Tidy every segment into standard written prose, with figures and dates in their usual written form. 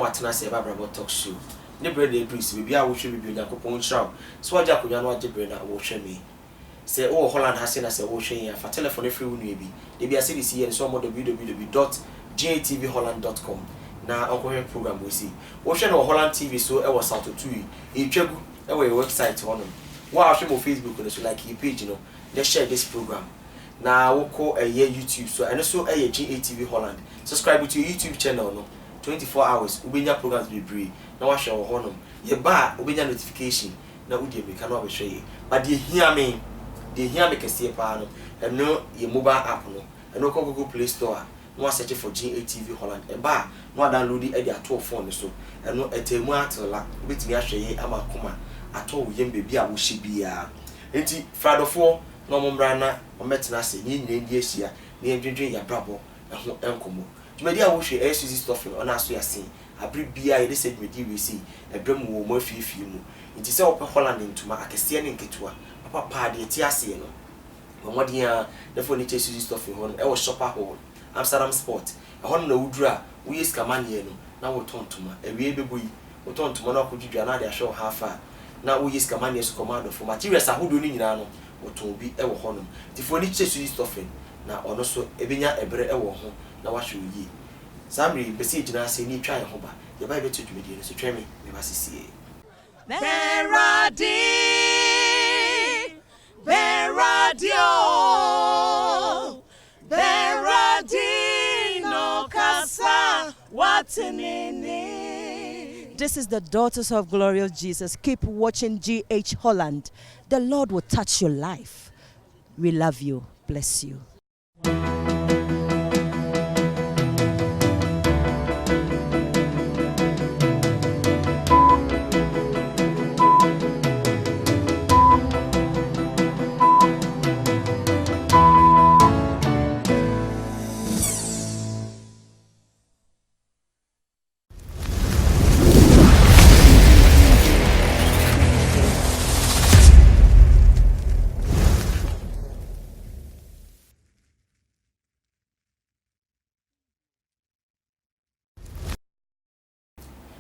watena se ba brabo talk show ne bre de breeze be bia wo hwe bi Yakopon nchraw so waja akonya no age bre na wo hwe me se o Holland hase na se wo hwe ya fa telephone free wonu ebi de bia se disi ye so mo www.gatvholland.com na onkohwe program we see wo hwe no Holland TV so e wo South 2 e twagu e wo website hono wo a hwe mo Facebook no so like your page no they share this program na wo ko YouTube so and so GATV Holland subscribe to your YouTube channel no 24 hours ubenya programs be bree na wa hwe wo hono ye ba ubenya notification na udi me kan obehwe ye but dey hear me kese pa no eno ye mobile app no eno ko Google Play Store no search for GATV Holland e ba no download e dey ato phone so eno etemu atela betimi ahwe ye ama koma ato wo yem bebi a wo hye bia enti fradofo no mombra na ometena se ni nyina ndi ahia na endwendwen ya brabo eho enkomo dwumadi a wo hwe SUZ stuffing ona aso ya sen abri bia ye se dwumadi we see ebrem wo mo afifie mu enti se wo pe Holland ntuma akese ne nketua papa de ti ase no momodia defo ni SUZ stuffing ho e wo shopper hall Amsterdam Sport ho na wudura wo yes kamanie no na wo tontuma ewie beboyi wo tontuma na akodwudwa na de ahwe hafa na wo yes kamanie so command for materials ahodo ni nyina no wo ton bi e wo hono defo ni SUZ stuffing na ono so ebenya ebre e wo ho na wa hwe yi samri besi gina ase ni twa ye ho ba ye ba be tudwumedi no so twemi me ba sisie Beradino Casa Watinini. This is the Daughters of Glorious Jesus. Keep watching GH Holland. The Lord will touch your life. We love you. Bless you.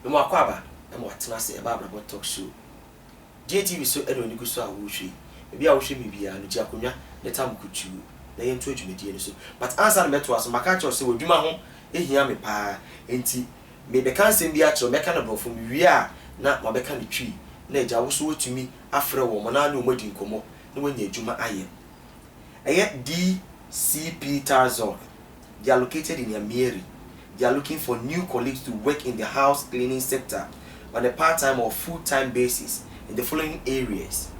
no makwaba e mo atena se e ba brabo talk show GATV so e no ni guso a wo hwe e bia wo hwe mi bia no ji akonwa ne tam kutu na ye nto adwumedie no so but answer na meto aso maka cho se wadwuma ho ehia me pa enti me be kan sem bia cho me ka na brofo mi wi a na ma be ka ne twi na eja wo so wotumi afre wo mo na na o madi nkomo na wanya adwuma aye eye DCP Tarzok. They are located in Yamieri. They are looking for new colleagues to work in the house cleaning sector on a part-time or full-time basis in the following areas: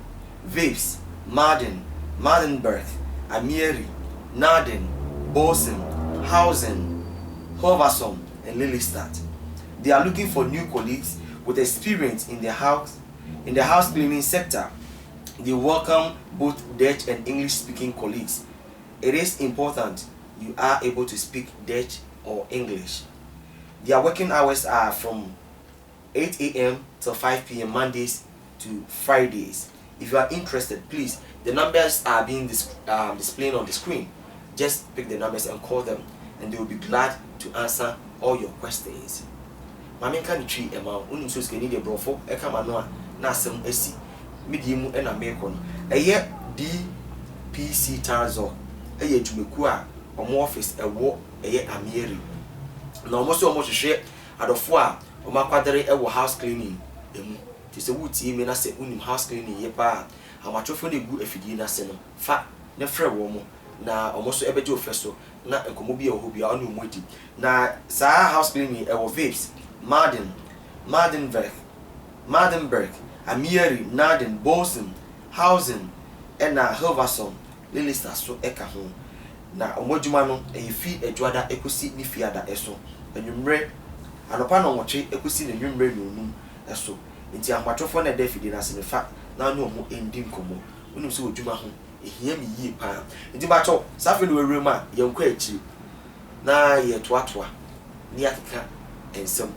Vapes, Marden, Mardenberg, Amieri, Naden, Bosen, Hausen, Hoverson, and Lillystad. They are looking for new colleagues with experience in the house cleaning sector. They welcome both Dutch and English-speaking colleagues. It is important you are able to speak Dutch or English. Their working hours are from 8 a.m. till 5 p.m. Mondays to Fridays. If you are interested, please, the numbers are being displayed on the screen. Just pick the numbers and call them, and they will be glad to answer all your questions. Mami kan tree ema unim so skeni de brofo e kama no a na asem asi medium e na meko no eye DPC Tarzok eye dwumeku a omo office ewo eye Amieri na omo so omo hwehwe adofo a omo akwadere ewo house cleaning emu ti se wuti mi na se unim house cleaning ye pa amachofo na egu afidie na se no fa ne frɛ wo mo na omo so ebeje ofeso na enkomo bi e ho bi a ono modi na sa house cleaning ewo Vapes, Marden, Mardenberg, Amieri, Naden, Bosen, Hausen, ena Hilverson, Lillystad so eka ho. Na omodwuma no efi edwada ekosi ni fiada eso. Enwumre anopa no nwoche ekosi ne nwumre nonum eso. Nti ahwatofo na David na senefa na no ho endi nkomo. Unim so odwuma ho ehia mi yie pa. Nti ba cho safe no wewre ma yenkwa echi. Na ye toatoa ni akeka ensem.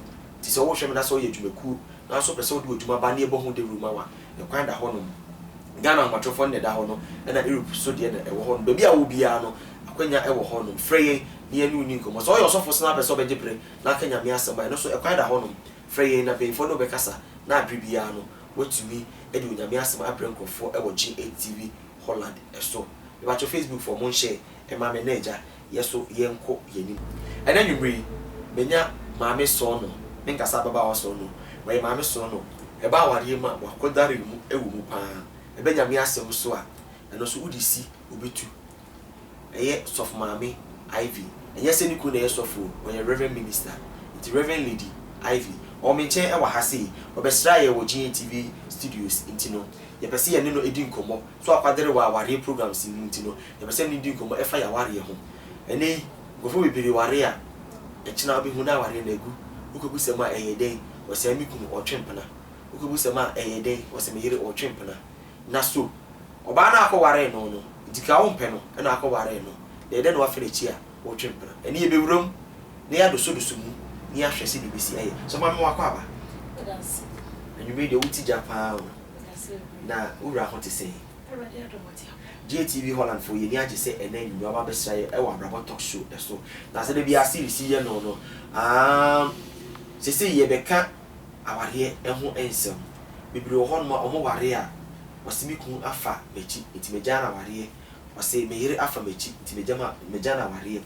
Ti so wo hwem na so ye dwumaku na so pese wo de odwuma ba na ebo ho de ruma wa e kwan da ho no Ghana matofo ne da ho no na Europe so de na e wo ho no ba bia wo bia no akwanya e wo ho no frey ni enu ni nkomo so yo so fo sna person be depre na ka nyame asema no so e kwai da ho no frey na be fo no be kasa na abribia no watumi e de nyame asema aprenkofo e wo GATV Holland eso e ba cho Facebook for mon share e ma me naija yeso yenko yenim ena nwumri menya maame so no me nkasa baba wa so no we maame so no e ba ware ma wakodare mu ewu mu pa e be nyame asem so a eno so udisi obetu eye sof maame Ivy enye se ni ku na ye sofo onye reverend minister the reverend lady Ivy o me nche e wa ha sei obesra ye wo GATV studios intino ye pese ye ne no edi nkomo so akwadere wa ware programs intino ye pese ni di nkomo e fa ya ware ye ho ene gofo bibiri ware a e china obi hu na ware na egu ukobu sema eye den o se mi kun o twempena ukobu sema eye den o se me yire o twempena na so oba na akọ ware no no dika wo mpe no e na akọ ware no de de no afere chi a o twempena ene ye bewuram ne ya do so mu ni ahwe se de besi aye so ma me wakọ aba that's and you made the uti Japan na ura ho te say GATV Holland for ye ni age say enen you aba be say e wa brabo talk show so na say de bia series ye no say ye beka aware e ho ensem bibiri wo ho no omo ware a wasimi kun afa mechi itimeja na ware wase meyire afa mechi itimeja meja na ware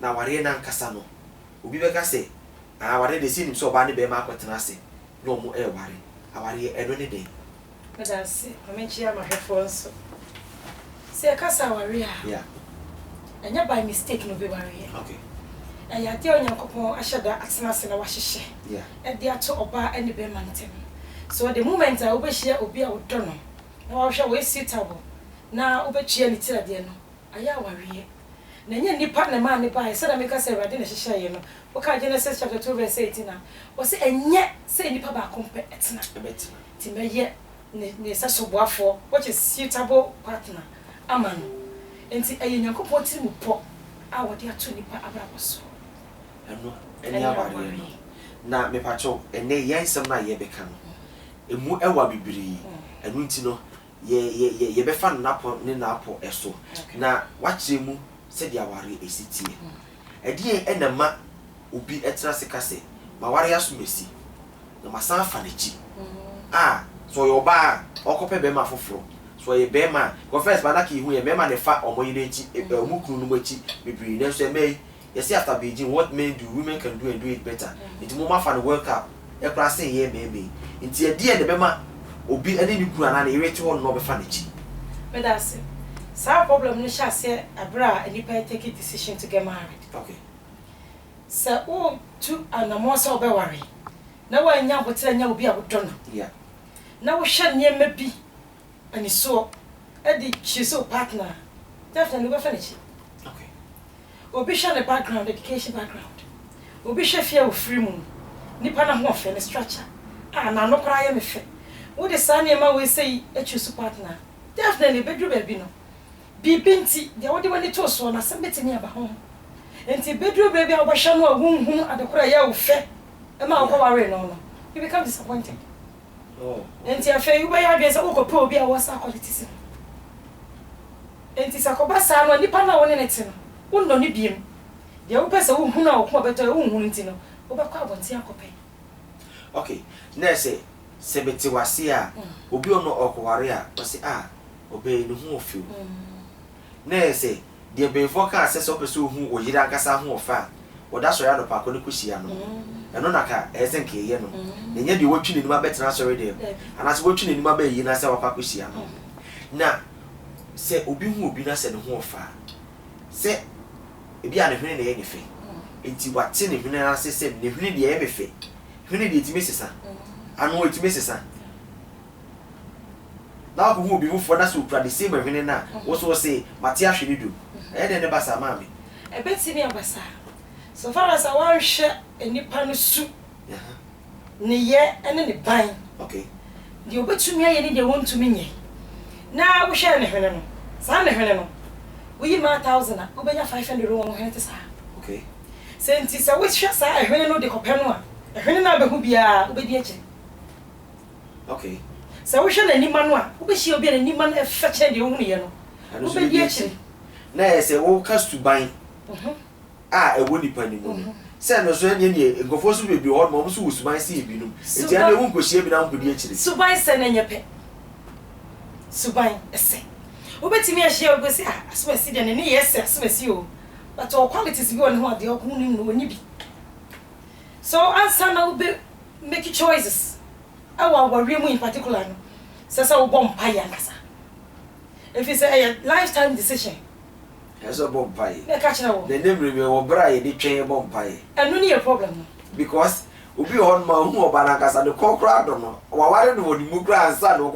na ware na nkasa no obi beka say ware de sinim so ba ne be ma akwetena ase no mo e ware aware eno ne den that's amenchi ama hefo so se kasa ware yeah anya by mistake no be ware okay ya de onyankopon ahyeda atena se na wahyehye yeah e de ato oba ene be mantem so the moment I obehia obi a wodo no na wahwe we suitable na obetue ne tira de no aya ware na nya nipa na ma ne ba se da me kasa Awurade na hyehye ye no woka Genesis chapter 2 verse 18 na wo se enye se nipa ba kompe etena ebetina ti meye ne sasoboafo which is suitable partner amano enti aye nyankopon ti mu po a wo de ato nipa abraboso eno eni aware no na me pacho ene yensem na ye beka no emu ewa bibiri enu nti no ye be fa napo ne napo eso na wache mu se dia ware esitie edie enema obi etira sekase ma ware asumesi na masan fa nechi so your ba okope be ma foforo so ye be ma go first ba na ki hu ye be ma ne fa omoyire echi omukunu no machi bibiri na so emei yes after Beijing what men do women can do and do it better it mo ma fa the World Cup e kra say ye me nti e die ne be ma obi ene ni kura na na ireti ho no be fa nechi me that say sa problem no sha say abra enipa take a decision to get married okay so o to anamo so be worry na wa nya botre nya obi a wodo no yeah na wo hwe niema bi ani so e di chiso partner definitely go finish okay obi hwe the background education background obi hwe fia wo free mu nipa na ho fe ne structure na no kra ye me fe wo de sa niema we say e chiso partner definitely bedru ba bi no bibinti de wo de wani to so na se betimi aba ho enti bedru ba bi a wo ba hwe no a hunhun adekora ye wo fe e ma wo ware no you become disappointed. oh enti afa you buy against wo ko obi a wo sa qualities enti sakoba sa no nipa na wo ne neti no wo no ni biem de wo pese wo hu na wo ko beto wo hu nti no wo ba kwa abonti akope okay na se beti wase a obi ono okoware a wo se obey no hu ofiu na se de benfo ka se so pese hu oyira akasa hu ofa woda so ya no pa ko ne kuhia no eno naka esenke ye no nya de wotwi nenima betena so rede ana se wotwi nenima ba yi na se wakwa kuhia no na se obi hu obi na se ne hu ofa se ebi a ne hwene na ye ne fe enti wate ne hwene na se ne hwene de ye me fe hwene de etime sesa anu etime sesa na ko hu obi hu fo na se okura de same hwene na wo so se mate ahwe ne do e de ne basa maame e beti mi abasa so far as I want share enipa no su ne ye ene ne ban okay de obetumi aye ne de wontumi nye na wo share ne hwene no sa ne hwene no wo yi ma 1000 a obenya 500 wo hwene te sa okay senti sa wo hwɛ sa hwene no de kopɛ no a hwene na be hu bia obedi eche okay sa wo hwɛ na nima no a obehia obi na nima no efa kyɛ de wo hu ye no obedi eche na ye se wo ka suban a ewo nipa ni mu say no so ene ne nkofo so bebi ho mo so usuman si ebi no enti ane hu nkohie bi na nkodi akire suban se na nyepe suban ese obetimi ahia ogosi asomasi de ne yes asomasi o but all qualities bi on ho ade okunu ni no oni bi so answer na ube make choices awa mu in particular no sesa wo bom pa ya nkasa if you say a lifetime decision eso bom pa ye na ka kira wo the name me wo bra ye de twen bom pa ye enu ni a problem because obi on ma hu oba na nkasa de kokra do no wa ware no wodi mu kra ansa no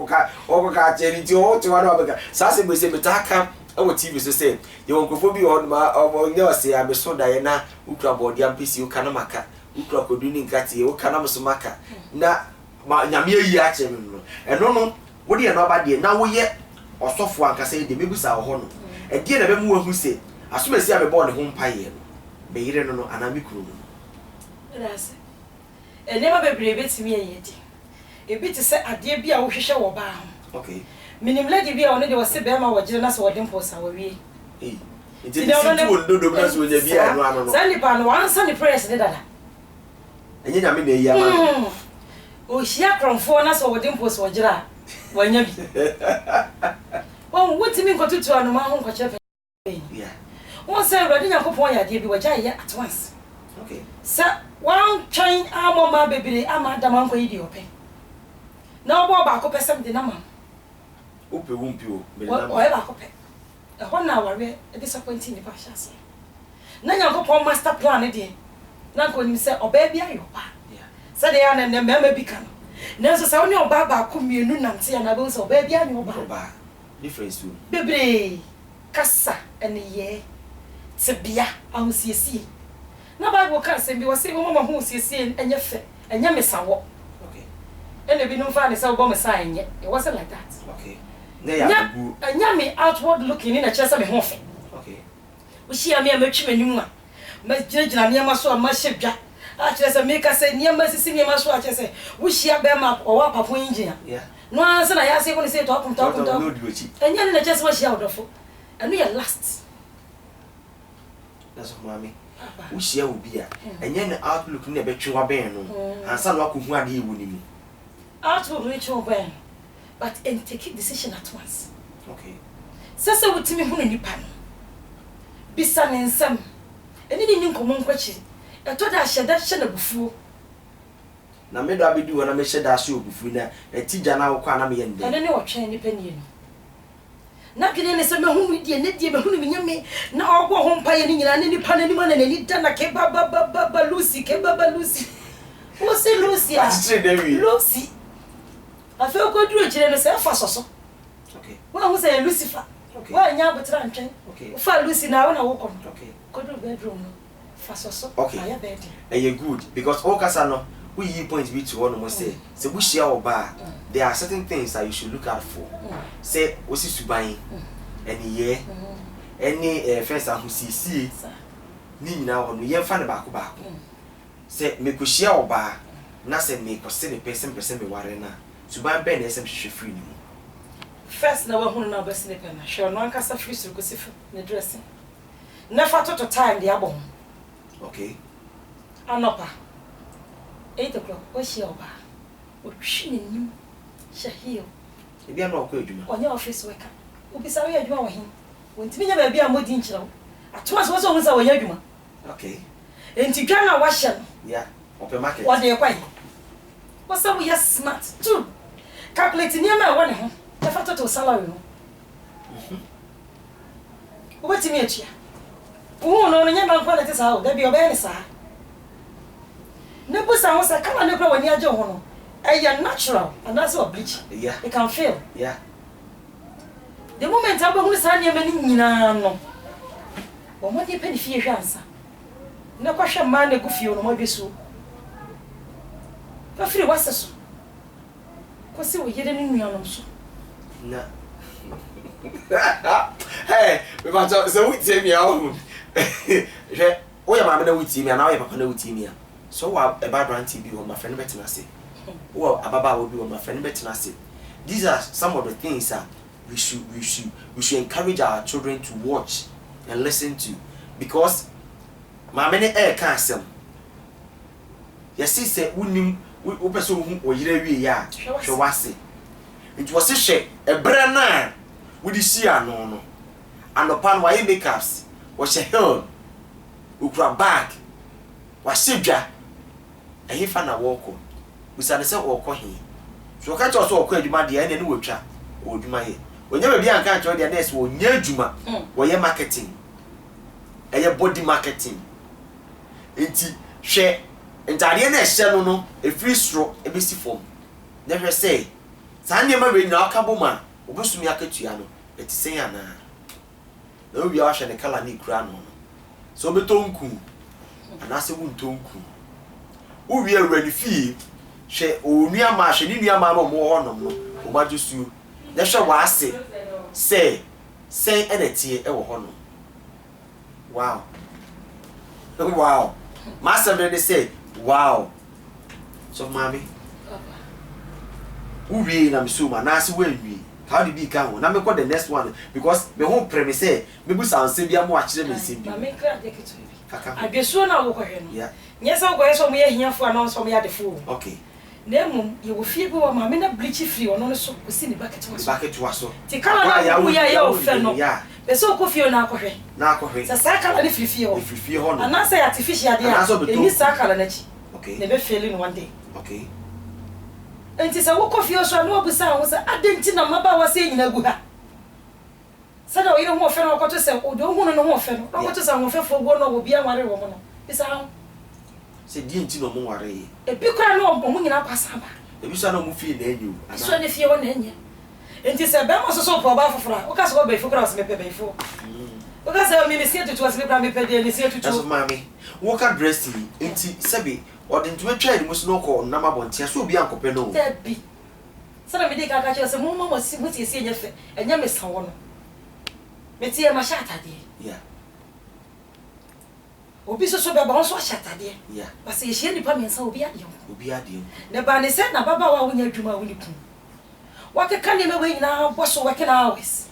okoka cheri ti o ti wa no abega sa se be se betaka ewo TV so say ye wonkofo bi on ma omo nye ose ya be so da ye na ukra body ampisi uka na maka ukra koduni nkati ye uka na mso maka na ma nyame ayi a che me no eno no wodi ye no oba de na wo ye osofo ankasa ye de mebusa wo ho no e de na be mu ahu se asomasi a be bo ne ho mpa ye no be yire no no ana mi kuru no that's enema bebre betimi ayedi ebi te se ade bi a wo hwehwe wo ba ho okay minim lady bi a one de wo se be ma wo gire na so wo dem posa wo wie eh enti ni si tu ndo do na so nya bi a no ano no sani pa no ansa ni prayers de dada enye nyame na eyi ama o hia kronfo na so wo dem posa wo gire a wo nya bi won wotimi nkotutu anu ma ho nkwache pe yeah won say ready yakopon ya de bi wo ja ye at once okay sa one train amo ma bebere ama dama nko yi di ope na obo ba ko pesem de na ma upe wumpi o me na o e ba ko pe e ho na ware e disappointing ni pa shase na yakopon master plan de na ko nim se oba bia yo pa yeah sa de ya na me ma bi kan na so sa oni oba ba ko mienu nante ya na be so oba bia ni oba difference too bebere kasa ene ye tibia ahusiesie na Bible can say bi wo say mo hu siesie enye fe enye mesawo okay ene bi no fa ne say wo mesa enye it wasn't like that okay na ya bu enya me outward looking in a chese me ho fe okay wo shia me amatwi manim a ma gina ne ma so a ma hyedwa a kire say me ka say ne ma sisi ne ma so a kire say wo shia be ma o wa papo engineer yeah no answer na ya say ko ne say to no di ochi enya ne na chese ma shia odofo enu ya last that's mami wo shia obi a enye ne outlook ne be twa ben no ansa na wakohu ade ewu ni mu outlook ne twa ben but and take a decision at once okay sasa wutimi hu ni pa no bisa ne nsam eni ni nkomo nkwachi eto da hyeda hye na bufuo na me do abedi wona me hyeda hye obufu na etija na wo kwa na me yende ene ne wotwen ni pani no na gine ne se me hu mi die ne die me hu mi nyame na ogwo ho mpa ye ni nyina ne nipa na ni ma na ni da na ke ba Lucy ke ba Lucy wo se Lucy a Lucy afa ko duro kire no se fa soso okay wo hu se Lucifer okay wo anya botra ntwen okay fa Lucy na wo na wo kom okay ko duro bedroom no fa soso okay ya bed you good because all kasa no we yi point be to one mo say we share oba there are certain things that you should look out for say osi suban any ye any first ahusisi ni nyina wo no ye fa ne ba ko say me ko share oba na say me ko se ne person me ware na suban ben na sem hwehwe free ni first na wa hunu na obesi ne pe na hwe no ankasa free sur ko sifu ne dressing na fa to time de abom okay anopa 8 o'clock o shi oba o hwi ne nim shahio e bia na okọ adwuma onye office worker obi sa we adwuma wo hin wontimi nya ba bia modi nkyerɛ wo atoma so so hu sa wo nya adwuma okay enti dwa na wa hye yeah open market wo de kwai wo sa wo ya smart too calculate ni ma wo ne ho e fa to salary no wo betimi atua wo no nya ba kwa na te sa wo da bia oba ne sa ne busa ho sa kama ne kwa wani aje ho no e natural and that's what bleach yeah it can fail yeah the moment abo hu sa ne mani nyina no wo mo de pedi fie hwansa ne kwa hwe ma ne gu fie no mo dweso fa free waseso ko se wo yede ne nuanom so na hey because so we tell me how je o ya ma me na wuti mi na o ya papa na wuti mi so wa e bad ranty bi on my friend betina say o ababa wo bi on my friend betina say these are some of the things that we should encourage our children to watch and listen to because maame ne ka asɛm yɛsi sɛ wonim wo pɛ sɛ wo oyire wie ya hwɛ wase nti wɔ se hwɛ ɛbrɛ na wodi si ano no anopa no wayɛ makeups wɔhyɛ heel okura bag wahyɛ dwa ɛhe fa na wɔkɔ busane sɛ wɔkɔ he so wɔka kyerɛ sɛ wɔkɔ adwuma deɛ ɛne ne wɔtwa wɔdwuma yɛ onye baabi anka kyerɛ deɛ nurse wɔnyɛ adwuma wɔyɛ marketing ɛyɛ body marketing enti hwɛ ntadeɛ na ɛhyɛ no no efiri soro ebesi fam na hwɛ sɛ saa nneɛma wei nyinaa aka bom a obosumi akatua no ɛte sɛn anaa na obi a wahwɛ ne kala ne kura no so obetɔ nku anaasɛ wuntɔ nku wowie awura ne fie hwɛ onua ma hwɛ ne nua ma no mo hɔ nom no o ma dwosuo na hwɛ waase sɛ sɛn ɛna tie ɛwɔ hɔ no wow wow master de say wow so mami we na misuma na se we how did he come na me call the next one because me home premise say me bu sanse bia mo akire me nsem bi mami kra de ketu bi kaka abesuo na wo kɔhwɛ no yeah nyɛ sɛ wo kɔhwɛ so mo yɛ hiafo ana so mo yɛ adefo okay na mum ye wo fie bi wo mami na bleach free ono no so ko si ni bucket wa so ti kala na wo ya o fɛ no yeah be so ko fie na akɔhwɛ sɛ sa kala ne fie ho no ana sɛ artificial de a eni sa kala na chi okay ne be failing one day okay enti sɛ wo ko fie so na obusa ho sɛ adenti na maba wa sɛ nyina gu ha sɛ da oyire ho fɛ no ɔkɔto sɛ o do hu no ho fɛ no ɔkɔto sɛ ho fɛ fo go no wo bia nware wo mo no bisa ho sɛ die nti no mo nware yi ebi kra no mo nyina kwasa ba ebi so na mo fie na enyu so ne fie wo na enye enti sɛ bɛ mo so po ba fofora wo ka so ba ifo kra so me pe ba ifo wo ka sɛ me sie tutu so me kra me pe de ne sie tutu so mami wo ka dressing enti sɛbi ɔde ntwe twa ni mo so no kɔ nam abɔntea so obi ankɔpɛ no dabi sɛ na me de ka ka kyerɛ sɛ mo mama si mo tie sie nye fɛ enye me san wo no me tie ma sha atade yeah obi so be ba so sha atade yeah ba sɛ yehie nipa mensa obi ade ne ba ne sɛ na baba wa wonya adwuma wo ni ku wakeka ne me we nyina bɔ so working hours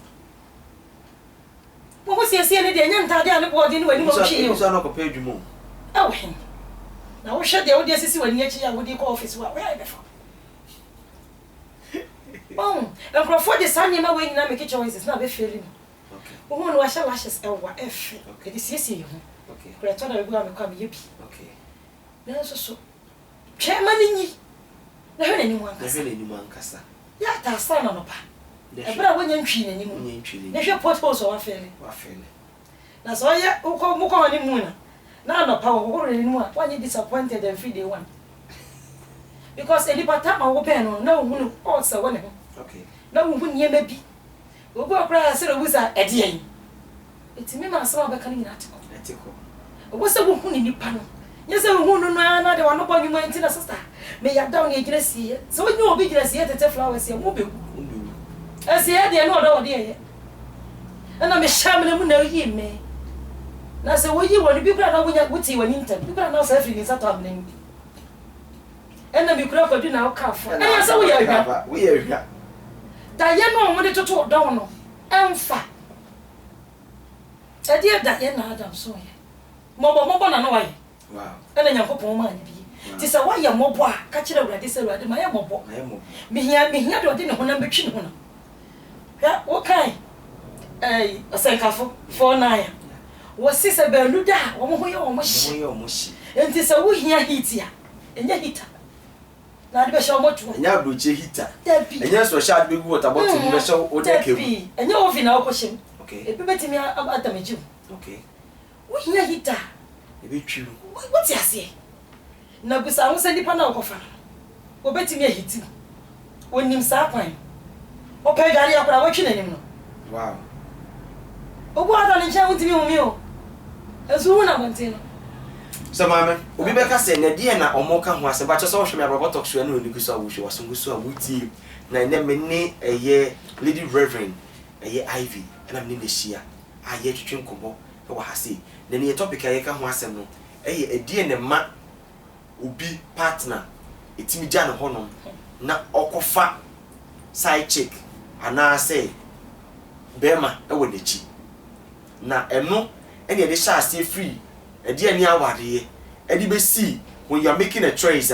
mo sie ne de nya ntade a ne bɔ de ne wani mo hwie yo so na kɔpɛ adwuma awo hen na wo hwɛ de wo de sisi wani akyi a wo de kɔ office wa wo ya be fa bon nkrofo de sa nyema we nyina me kitchen oasis na be feel no okay wo hu no wa sha lashes ewa efe okay de siesie yo okay kura to na we go am kwa me yebi okay na so twema ni nyi na hwɛ n'ani mu ankasa ya ta sa na no pa ebra wonya ntwi n'ani mu na hwɛ potholes wa fele na so ya ukɔ mu kɔ ni mu na no pa wo n'ani mu a wanye disappointed every day one because any pata ma wo pen no na wo hu all sa wo ne ho okay na wo hu niema bi wo go akra se ro busa ede yin etimi ma asema be kan nyina atiko wo se wo hu ni nipa no nye se wo hu no na de wa no bɔ nwuma nti na sister me ya down e gyina sie se wo nyu obi gyina sie tete flowers ye mo be asie de no do de ye na me shamle mu na yi me na se wo yi wo ni bi kura na wo nya guti wo ni ntam bi kura na se afiri ni sato amne ena mi kura ko du na o ka fo ena se wo ya hwa da ye no mo de toto do no emfa e de da ye na adam so ye mobo na no wa ye wow ena Nyankopon ma ni bi ti se wa ye mobo a ka kire urade se urade ma ye mobo mi hia de ode ne honam betwi ne honam ya wo kai osenkafo 49 wo si se ba lu da wo mo ye wo mo hyi enti se wo hia hit ya enya hita na de be sha mo tu enya broche hita dabi enya so sha de gu water bottle be sha o de kebu dabi enya ovi na ko him okay ebi betimi adameju okay wo hia hita ebi twiru wo ti ase na busa wo se nipa na ko fa wo betimi ahiti wonim sa kwan o pe gari akora wo twi nanim no wow obu ada ne ncha wutimi hu mi o ezu hu na montino so mama obi be ka se na die na omo ka ho ase ba cho so hwe me abrobo talk show na oni ku so a wo hwe wasungu so a wuti na ne me ne eye lady reverend eye ivy na me ne hia aye twetwe nkomo e wa hase na ne topic aye ka ho asem no eye edie ne ma obi partner etimi gya ne honom na okofa side chick ana say bema e wo nechi na eno ene de sha ase free edi ani awade edi be see when you are making a choice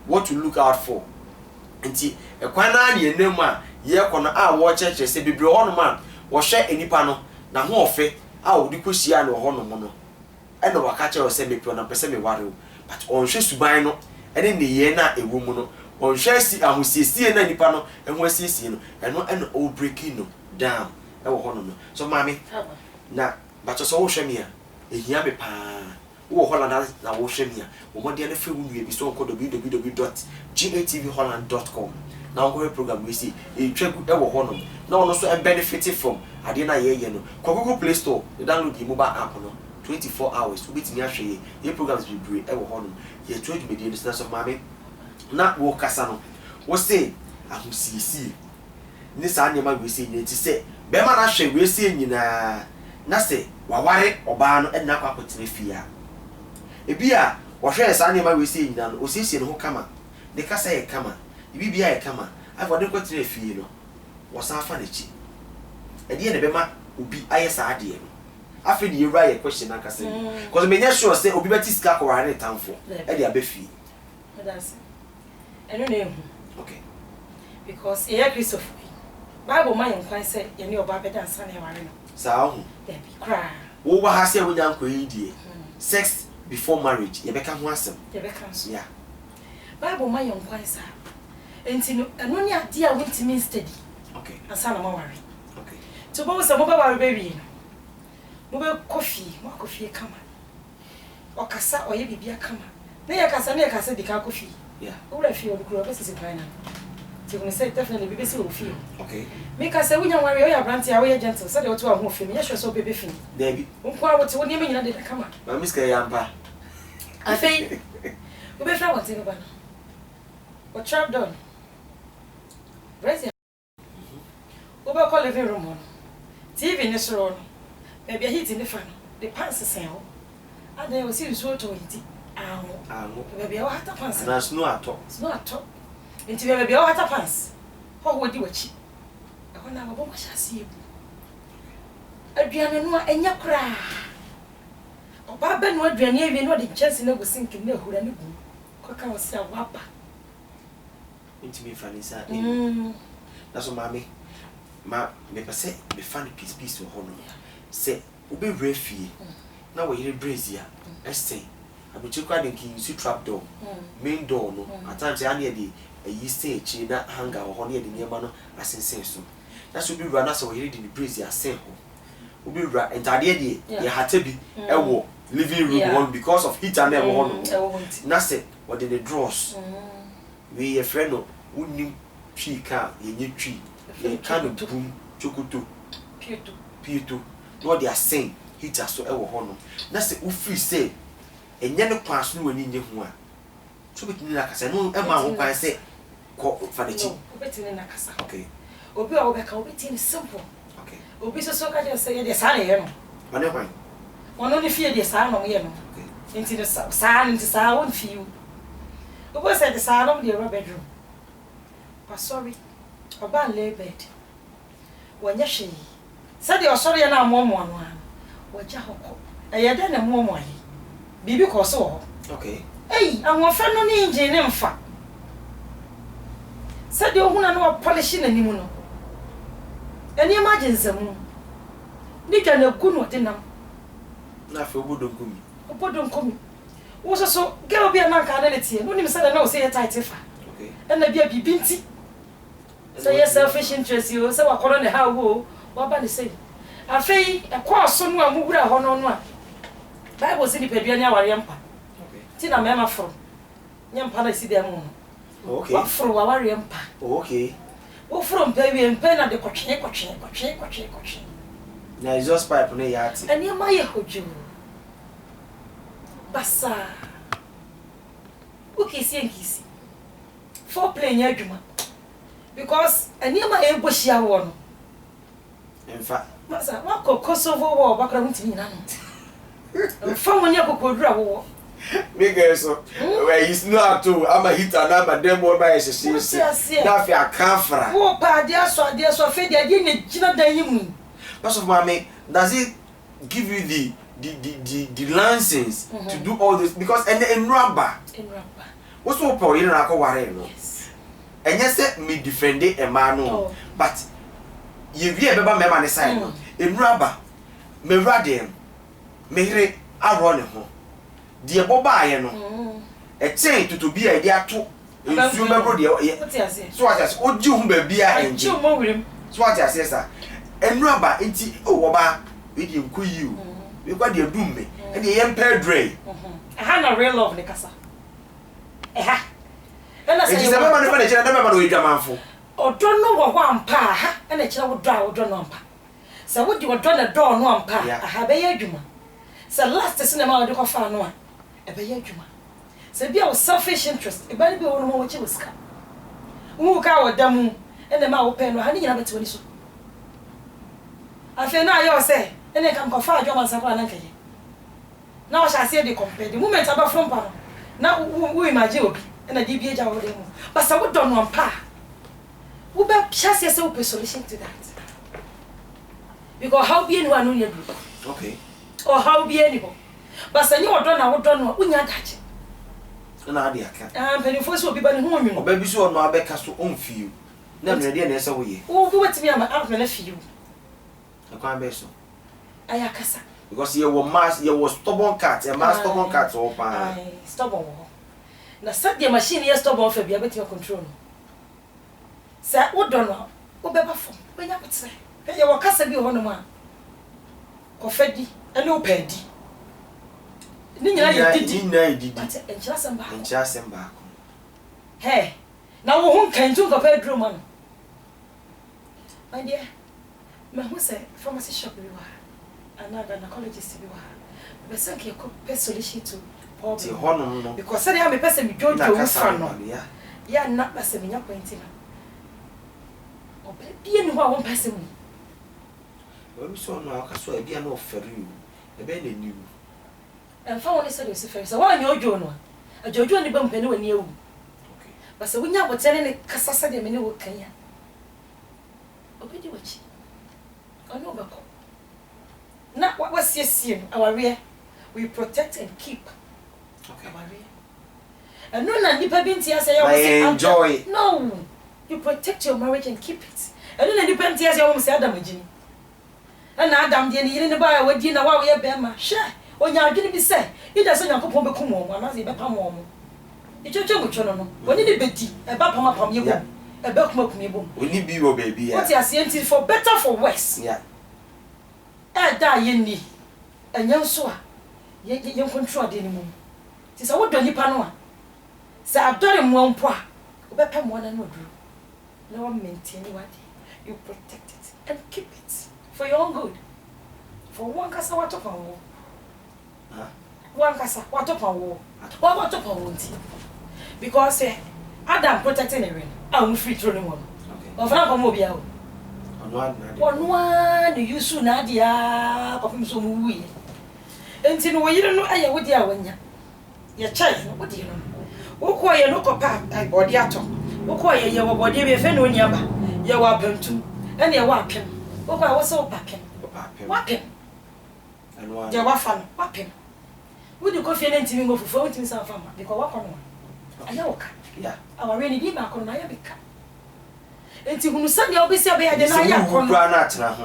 what to look out for nti ekwan na ne enam a ye kono a wo cheche se bebre hono ma wo hwe enipa no na ho ofe a wo di kosia na ho no mo no e no waka che wo se me pio na pese me ware o but on hwe suban no ene ne ye na ewo mu no on hwe si ahosiesie na nipa no eho asiesie no eno o breaking no down e wo hono no so mami na but so wo hwe me a ehia me pa wo Holland na wo hwe me a wo mo de na fe wo nwie bi so ko www.gatvholland.com na wo program we see e twagu e wo hono na ono so benefit from ade na ye no ko Google Play Store you download the mobile app no 24 hours we bitimi ahwe ye programs be bre e wo hono ye to adwumedi no sense of mami na wo kasa no wo say ahusisi ni sa nyema we say ni ti say be ma na hwe we say nyina na say waware oba no e na kwa kotene fia ebi a wo hwe sa nyema we say nyina no o siesie no ho kama de kasa ye kama ibi bia ye kama afọ de kotene fie no wo sa fa na chi edi ne be ma obi aye sa ade no afi de yura ye question na kasa because me nya sure say obi beti ska ko ware tamfo e de abefi that's eno na ehu okay because ye Christopher Bible man kwan say ye ne oba beda nsa na ware no sa hu there be cry wo ba ha say wo nya nkoyi die sex before marriage ye beka ho asem ye be kan so yeah Bible man kwan sa enti no eno ne ade a wintimi study okay ansa na ma ware okay to bo se mo ba ware baby mo be coffee mo coffee kama okasa oye bibia kama na ye kasa di ka coffee yeah ura fie odukuro be sisi plan na ti we say definitely be si o fie okay me kasa wunya ware oya branti a we gentle so de oto a ho fie me ye hwe so bebe fie there be nko a wote woni nyina de kama ma miska yamba afei we be fra wote no ba no o trap down Brazil we be call living room on TV ni so no baby hit ni fa no the pants sen ho ada o si so to yiti aho baby o hata pants na snow ato nti baby o hata pants ho ho di wachi e ho na babo ma hyase ebu aduane no enya kra oba be no aduane awie no de chance na go sink na hura ne bu ko ka o si awaba nti me fa ni sa na so mami ma me pese me fa ni piece ho no se obi refie na wo yire brazia estay abuchi kwa de kin si trap door main door no at times ya na de ayi stay chi na hanga ho na de niema no asensen so na so obi rura na so wo yire de brazia sen ho obi rura entade de ye hata bi e wo living room one because of heat and e wo no na se wo de the drawers we ye friend no woni twi ka ye nye twi ye ka no bum chokoto pieto no they are saying heater so e wo ho no na se wo free say enye ne kwan so no wani nye ho a so betini na kasa no e ma ho kwan say ko fa de chi betini na kasa okay obi a wo be ka wo betini simple okay obi so ka je say ye de sa na ye no mane kwan wono ni fie de sa no ye no okay enti de sa nti sa won fie obi say de sa no de ro bedroom pa sorry oba lay bed wonya hwe said your sorry na momo no a wagya hokọ eyede na momo ayi bibi ko so okay anwofa no ni engine ne mfa said your huna no polish na nimu no eni emergency mu ni twa na gu no de nam na fe obodo nkumi wo so girl bi na ka na tie no nim said na o say tight fa okay na bia bibi nti so your selfish interest you say wakoro ne ha wo waba ne say afei e course no a muwura ho no a Bible say ni pedua ni aware mpa okay ti na mema foro nyampa na si dem ho okay wa foro wa aware mpa okay wo foro mpa wie mpa na de kotwe na exhaust pipe no yati ani ma ye hoju basa ukisi enkisi for play nya adwuma because ani ma e bohia wo no emfa masa wako Kosovo wo bakra mutimi nyina no fa mo nya kokodura wo Miguel so where is no ato ama hita na ba dem wo ba yesese na fi akafra wo pa de aso fe de ne gina dan yimu Pastor Mami, does it give you the license to do all this because in rubber. What's what for you na ko ware no. And yes me defend a man no but you be beba me man side no. In rubber me radem me here arone ho. Die boba ye no. E chain to be a dia to nsu mebro de so what as oji hu ba bia enji so what as yes en rubber enti o ba we di nkoyi o we kwa de adum me e de yem pedre aha na real love ne kasa aha ena say you remember no finish na remember no edwamanfo odo no wo ho ampa aha ena kire wo do a wo do no ampa say wo di wo do na do no ampa aha be ye adwuma say last cinema wo de ko fa no a e be ye adwuma say bia wo selfish interest e ba ni be wo no wo che wiska wo ka wo damu ena ma wo pe no ha ni nyina beti woni so afi na ayo say ene kam ko fa adwuma sa kwa na nkaye na wo sha se de compare the moment aba from pa no na wo imagine obi ena di bia ja wo dem but say wo do no ampa wo be chance say wo solution to that because how be anyone no you do okay or how be anyone but say you do na wo do no unya daje na ade aka penifo so obi ba ne ho onwun oba bi so no abeka so onfiu na me de na ese wo ye wo wetimi ama afme na fiu akwa be so aya kasa because you were stubborn cat a master stubborn cat so pa stubborn wo na set the machine ye stubborn fa bia betima control no sa wo do no wo beba fo benya betre ye wo kasa bi ho no ma ko fadi ene wo padi ni nyina ye didi ni na didi enchira samba ko he na wo hu kanju ko pa duro ma no my dear ma hu say pharmacy shop bi wa ana gynecologist bi wa be say ke ko solution to problem ti hono no because say am person mi jojo wu fa no ya na person mi nya point na oba bia ni ho a won person mu we so no aka so bia na ofere you e be na niu and fa woni say do se fere say wa nya ojo no ajojo ni ba mpani wani ewu okay but say wonya botere ne kasa sa de me ne wo kan ya obedi wachi ono ba ko na what sie our rear we protect and keep okay our rear and no na nipa bi ntia say you enjoy no you protect your marriage and keep it and no na nipa ntia say you say adam agini and adam de ni yire ne ba ya wadi na wa we be ma hwe onya adwini bi say ida so nyankopon be kum omo na say be pam omo ichocho mucho no woni ni bedi e ba pam ye bom e be kuma ye bom oni bi wo baby ya what you say until for better for worse yeah da ye ni enye nso a ye control de ni mum ti say wo do nipa no a say adore mo mpo a wo be pam wona no duru na wo maintain what you protect it and keep it for your own good for one kasa what up on one kasa what up on what up on because Adam protecting the rain I'm free through the one okay of na come obi a ono na the yusu na dia perfume so mu wi enti no yire no aye wodi a wanya ye chai no wodi no wo ko ye no ko pa body ato wo ko ye wo body be fe no ni aba ye wa pantu ene ye wa apem wo ko wo so papem wa pem anwa je wa fa no wa pem wodi ko fe na ntimi ngo fufu ntimi sa fa ma because wa ko no aya wo ka yeah aware ni bi ma ko na ya beka enti hunu sande obesi obe ya de na ya ko no na atena ho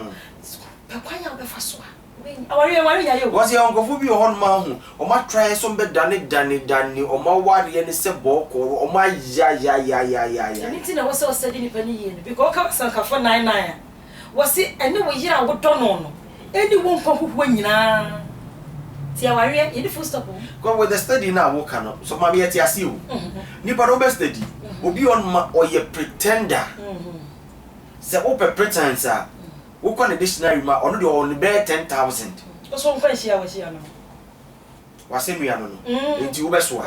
pe kwanya obefa so a aware ya yo was ya onkofu bi ho no ma ho o ma try so be dane o ma ware ne se boko o ma ya enti na wo se o sadi ni pani ye no because ka san ka fo 99 wo se ene wo yira wo do no eni wo nkofu ho nyina ti aware ye di full stop go with the study now wo kan so ma be yeti ase o ni pa do be study obi on ma o ye pretender se o pe pretense a wo kwa na dictionary ma ono de on be 10,000 so nko hia wo hia no wase nua no enti wo be so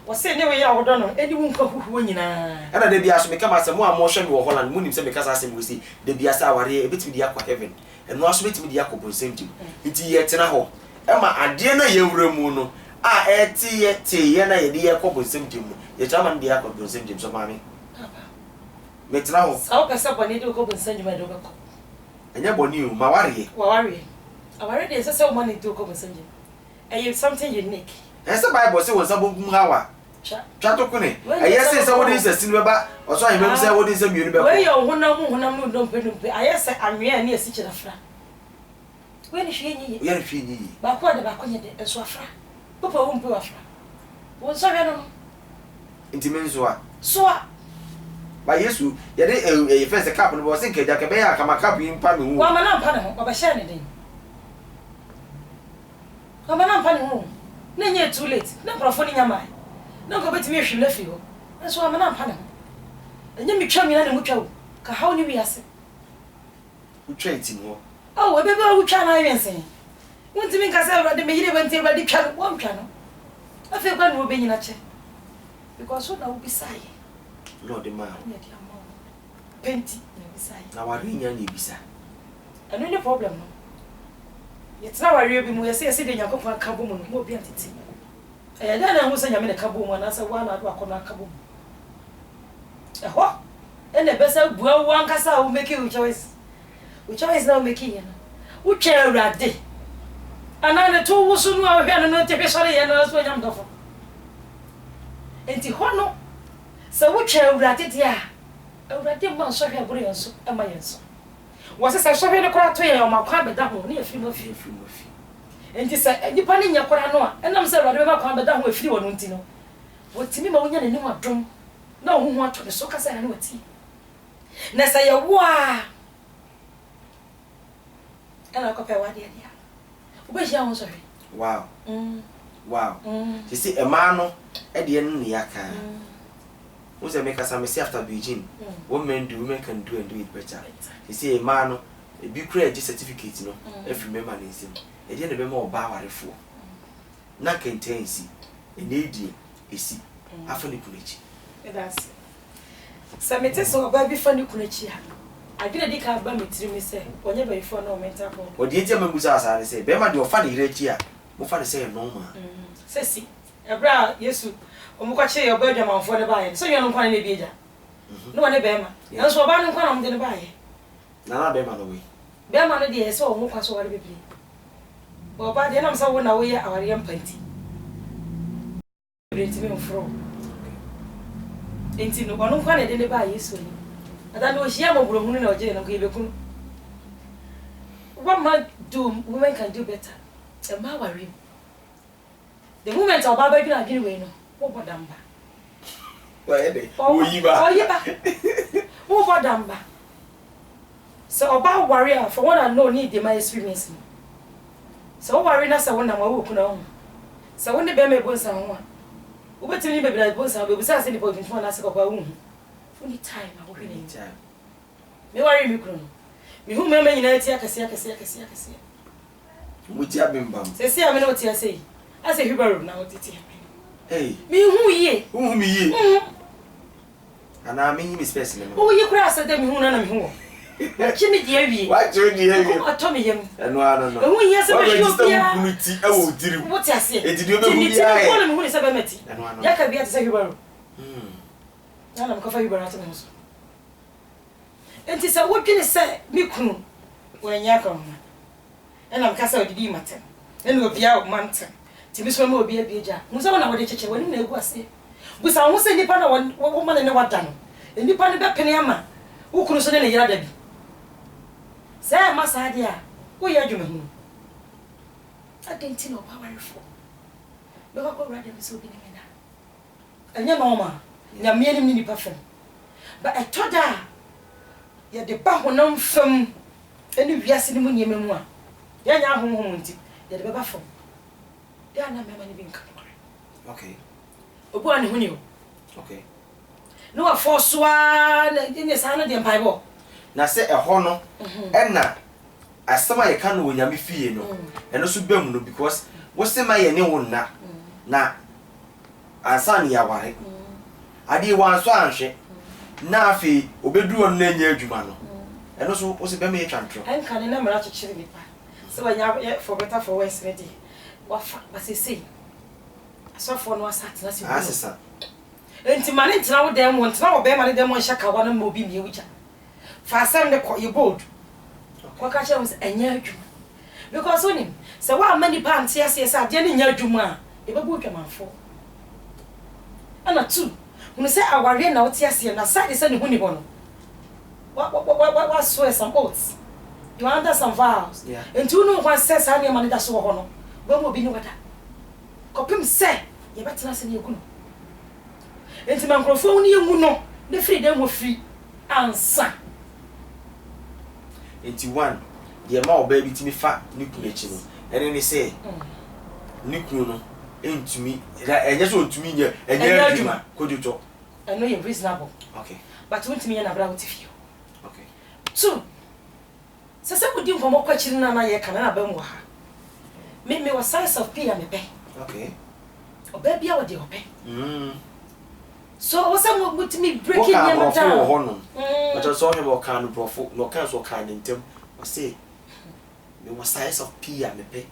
wo se ne we ya wo do no eni wo nkofu ho nyina ana de bia so me kama se mo a mo hwe me wo Holland mo nim se me kasa se mo si de bia se aware e betimi di akwa heaven eno aso betimi di akwa bonsem tim enti ye tena ho ema ade na ye wura mu no a eti ye na ye di ye kwa bonsem tim ye chama ndi akwa bonsem tim so mami me tena ho sa o pesa boni di ko bonsem tim do ko enya boni o ma ware wa ware already is so money to come messenger. And you something unique. Esa Bible say won sabogum hawa. Twa to kune. Ayese say what is a sin beba, oso ahemem say what is a mienu beko. Where your honam no pedum pe. Ayese anwe na esi kira fra. We ni hwe nyi. We ni hwe nyi. Ba ko de ba ko nye de enso afra. Papa wo mpe afra. Won so hwe no. Intimen so a. So a. Ba Yesu, ye de first cap no bo say keja ke be ya kama cap yin pa me hu. Wa ma na mpa ne ho, ba hye ne den. Wa ma na mpa ne ho. Na nye too late. Na profo ni nyama. Na ko betimi ehwim na fi ho. Enso wa ma na mpa ne ho. Enye mi twa mi na ne mu twa wo. Ka hawo ni wi ase. Wo twa nti no. Oh, we be wo twa na yensen. Wontimi nka se Awurade me yire bante Awurade twa wo ntwa no. Afi kwa no be nyina che. Because so na wo bisaye. Lord man. Penti na bisaye. Na wari nya na ebisa. Eno ni problem no. Yetina wari bi mu yesi de Yakobon ka bo mu no mo bi antiti. Eh da na hu se nyame ne ka bo mu na se wa na do akọ na ka bo mu. Eho. Ene besa bua wo ankasa wo make you choice. We choice now make you na. Wo twa Awurade. Ana ne to wo so no a hwe no te hwesore ye na so nyam dofo. Enti ho no. Se wo twa Awurade dia. Awurade ma so hwe aburo yenso e ma yenso. Wose se so hwe ne kora to ye o makwa beda ho ne afiri mo fi. Enti se nipa ne nya kora no a enam se Awurade be makwa beda ho afiri wono nti no. Wotimi ma wonya ne nim adom. Na wo hu ato ne so kasa na wati. Na se ye wo a ela ko pe wa dia dia. Wo be hia ho so hwe. Wow. Wow. You see a man no e de no ne aka. Who say make us after Beijing. What men do, women can do and do it better. You see a man no e bi create certificate no if remember name. E de na be more ba warefo. Na kenten si. E na edi esi. Afa ni kunechi. That's Samete so ba bi fa ni kunechi ha. Adwene di ka ba metiri mi se onye ba ifo na o mental problem. O de tie magusa asare se be ma de ofa ni rechi a. Mo fa de say normal. Sesi. Ebra Yesu omukwache yo ba dwamanfo ne baaye. So yenu kwan na bi eja. No ne be ma. Enso oba ne kwan na mo de ne baaye. Na be ma no we. Be ma no de so omukwa so ware bebre. Oba de na msa wo na wo ye aware mpanti. Brenti me mfro. Enti no ono kwan na de ne baaye so ni. Ada no hia mo burohunu na oje na ko yebekunu. What man do women can do better. A man worry. The moment our baba gina gini we no, wo bodamba. Wa ede. Wo yiba. Oh yiba. Wo bodamba. So oba warrior for one and no need the my experience. So worry na se wona ma wo kuna ho. So wona be me bonsa ho a. Wo betimi be bra bonsa be busa se ni po finfo na se kokwa hu. Only time I will be in time. Me worry me kunu. Me hu me nyina ti akase. Mu ti abembam. Se se ame no ti ase. Ase hibaro na otiti ame. Hey. Me hu ye. Hu mi ye. Ana me nyi space me. Wo ye kura ase de me hu na me hu. Chi me di awie. Wa chi di awie. Ko ato me yem. No. Hu ye se be hio bia. Wa ti e wo diri. Wo ti ase. E di obe hu ya. Ti ko me hu ni se be meti. Ya ka bia ti se hibaro. Ana me ko fa hibaro ato me so. Enti se wo dwene se me kunu wanya ka ho. Ena mka se odidi matem. Ena obia o mantem. Ti bi so ma obia bieja. Mu se wona wo de cheche wani na egu ase. Busa wo se nipa na wo ma ne wada no. Nipa ne be pene ama. Wo kunu so ne yira da bi. Se ma sa de a wo ye adwuma hu. Adenti no powerful. Be ko rada bi so bi ne me da. Enya normal. Nya me ni nipa fam. But I told her ya de ba honam fam eni wiase ni mu nyeme mu a ya nya honhom nti ya de ba fam ya na mema ni bi nka. Okay. Obu ani huni o. Okay. No a forswa na ni sa na de mpaibo na se eho no na asema ye kan wo nyame fie no eno so bam no because wo se ma ye ne wo na ansa ne ya ware ade wan so anhwe na afi obedu on na nya adwuma no eno so wo se bam ye twantro en kan na mara chichiri nipa se wa nya for better for worse ready wa fa ba se sei aso for no asat na se wo asesa enti mane ntina wo dem wo ntina wo be mane dem wo hyaka wa na mo bi mi wuja fa asem de ko ye bold ko ka che wo se enya adwuma because on him so what many pants yes I didn't know Juma if a book man for and a two when say our rain out yes and aside is any honey bono what swear some oats you under some vows and two no one says how your money that's so honor when will be no better copim say you better not send your good and my microphone you know the freedom will free answer into one the amount baby to me fat nuclear chino and then they say nuclear into me and just want to me and you're could you talk I know you're reasonable okay but want me and about with you okay two so some would do for more question than I can have make me a size of pay and pay okay or baby I would do pay so some would me breaking your down but I saw him or can profit no cancel kind in them or say me was size of pea and pay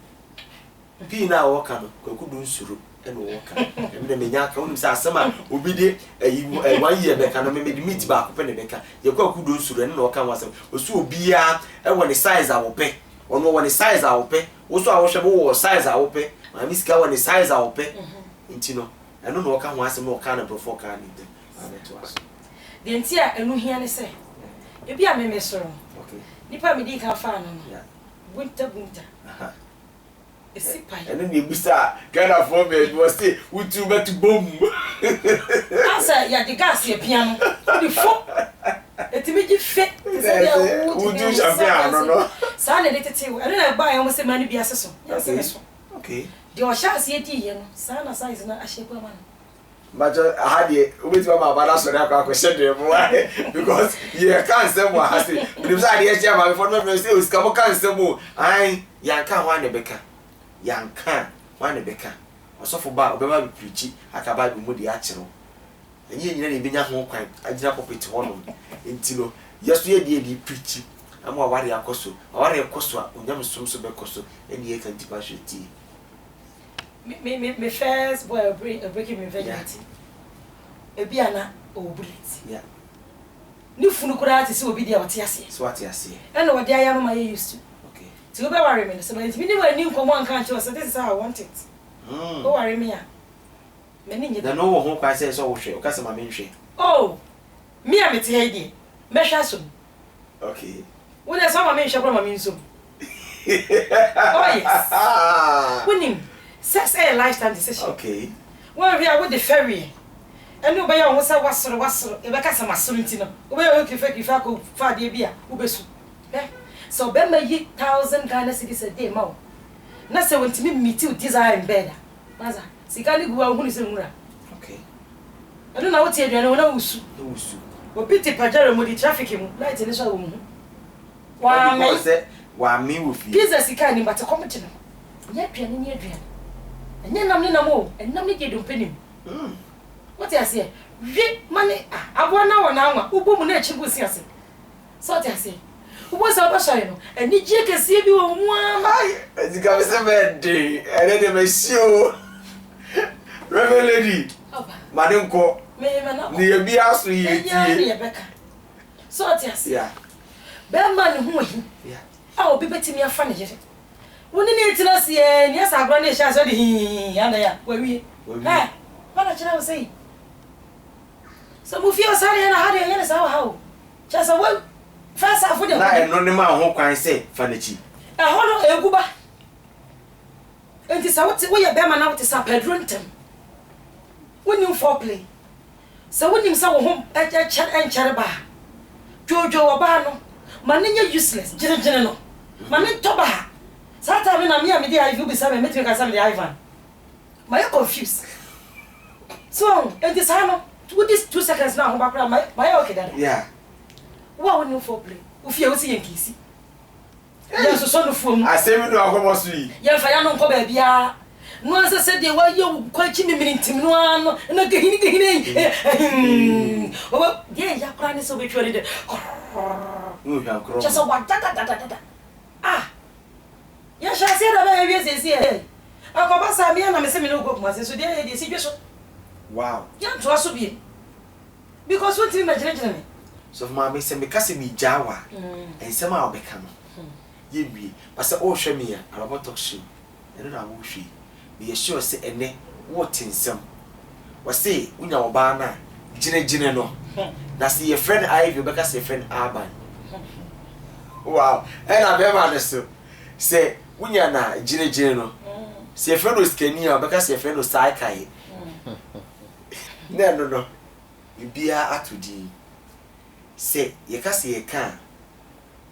pea now walk on could do suru and walk and the Minyaka only says summer will be there a 1 year back and maybe meet back up in the baker your could do suru and no can was so be and when the size I will pay or no when the size I will pay also I was size I will pay my miss cow when the size I will pay into no I don't know what can once more kind of before can it to us. The entire and no here say. If you are me, Miss Ron, Okay. Nipa me dig her fan. Yeah. Winter. A sip pie. And then you start kind of for me was say, would you bet to boom? Answer, ya the gas, your piano. The foot. It made you fit. Would you champagne? No. Son, a little tea. I don't buy almost a money be assessor. Okay. The Oshas yet, you know, son, size not a shape of man. But I had it with my mother, so I question them because you can't say what I say. Because I hear my phone number is come can't say more. I can't want a becker. Young can't want a becker. Or so for bar, be preachy, I can buy the actual. And you need be young kind. I did up it one until yesterday, the preachy. I'm more worried a costo, or a costo, when you have some super costo, and you can deposit tea. Me first boy breaking me virginity. A biana or bullet. Yeah. New Funukura to see what be there what yes. So what I see. And what I am I used to. Okay. To go worry me. So it's been a new command country, so this is how I want it. Go worry me. Many the no home I say so share, because my main share. Oh, me I'm a tea. Measure soon. Okay. When I saw my main shop, I mean so. Oh, yes. Winning. Sex a lifetime decision. Okay. Well, we are with the ferry. And nobody almost was a becas of my solitino. Well, if I could find the beer, Ubesu. So, Ben may 1,000 Ghana cities a day more. Nasa went to me too, desire better. Maza, Sikali go out is in Mura. Okay. I don't know what you're doing. No, or pity Pajaro with the trafficking light in this room. Why, say, why me with you? Pizza Sikani, but a competition. Yet, piano near Drian. And then I'm no more, and nobody get penny. What I say? Rip money. I want now, who boom nature was yes. So I say, who was our Bashino, and did you can see you one as you come 7 day, and then they show Reverend Lady, Madam Co, near be asked to you, Becca. So I say, yeah, bear man who yeah, I will be betting me a funny. When you need to see, yes, I run a chance on him, and where we, what I say. So, if you're sorry, and I had a yes, how? Just a well, first I put it. I know the man who can say, Fanichi. A hollow a gooba. And it's out to where your bearman out is up at Runton. When you foreplay. So, when you saw home at a chat and charaba, Jojo Abano, Maninia useless, General, Manin Toba. Sometimes when I'm here, I will be some meeting as I'm the Ivan. My confused. So, and this hammer, with these 2 seconds now, my okay, yeah. What will you foreplay? If you see a kissy. Yes, a son of whom I say, we know how much we. Yes, I don't come baby. Once I said, they were you quite chimney to no, and a getting. Oh, yeah, your plan is so much ready. Just a one. Ah. Yes, I said about yes, here. I go back some and I'm a seminar book, my sister, the situation. Wow. Young to us be because what you imagine. So, Mammy, send me Cassimi Jawa and somehow become. yɛwie but sɛ wohwɛ me a Araba Talk Show ɛno na wohwɛ me sure sɛ ɛnɛ wote nsɛm wɔse wonya ɔbaa na gyina no na sɛ yɛ friend Ivy bɛka sɛ friend Aban wow ɛna bɛma no so sɛ wonya na gyina no sɛ friend Oskani a bɛka sɛ friend Osaikai na no bibia atodi sɛ yɛka sɛ yɛka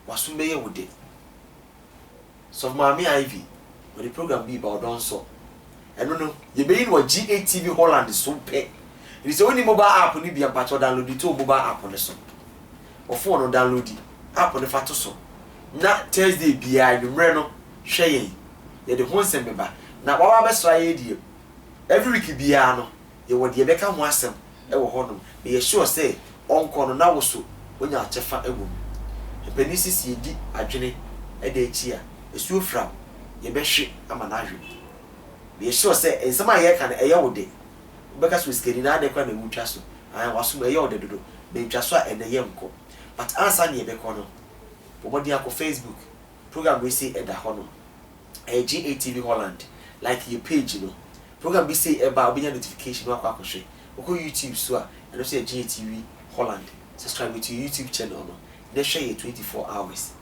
waso bɛyɛ wo de so Mami Ivy with the program bi ba odon so ɛno no yɛbɛyi no GATV Holland so pɛ it is only mobile app ni bi ampacho download it to mobile app ne so o phone no download app ne fa to so na Thursday bia nwumre no hwɛ yɛn yɛde ho nsɛm beba na wawa bɛsra yɛ die every week bia no yɛwɔ de bɛka ho asɛm ɛwɔ hɔ no yɛ sure sɛ ɔnkɔ no na wo so onya akyɛfa ɛwɔ mu epanisi si di adwene ɛda akyi a esuo fra yɛbɛhwe ama na ahwe yɛ sure sɛ nsɛm a yɛka no ɛyɛ wo de bɛka so skeri na ade kwa na wutwa so waso ɛyɛ wo de dodo na wutwa so a ɛna yɛ nkɔ but ansa ne yɛbɛkɔ no bɔbɔde akɔ Facebook program we say ɛda hɔ no GATV Holland like your page no program we say ɛba obenya notification no akɔ akɔhwɛ okɔ YouTube so a ɛno so GATV Holland subscribe to your YouTube channel no they share you 24 hours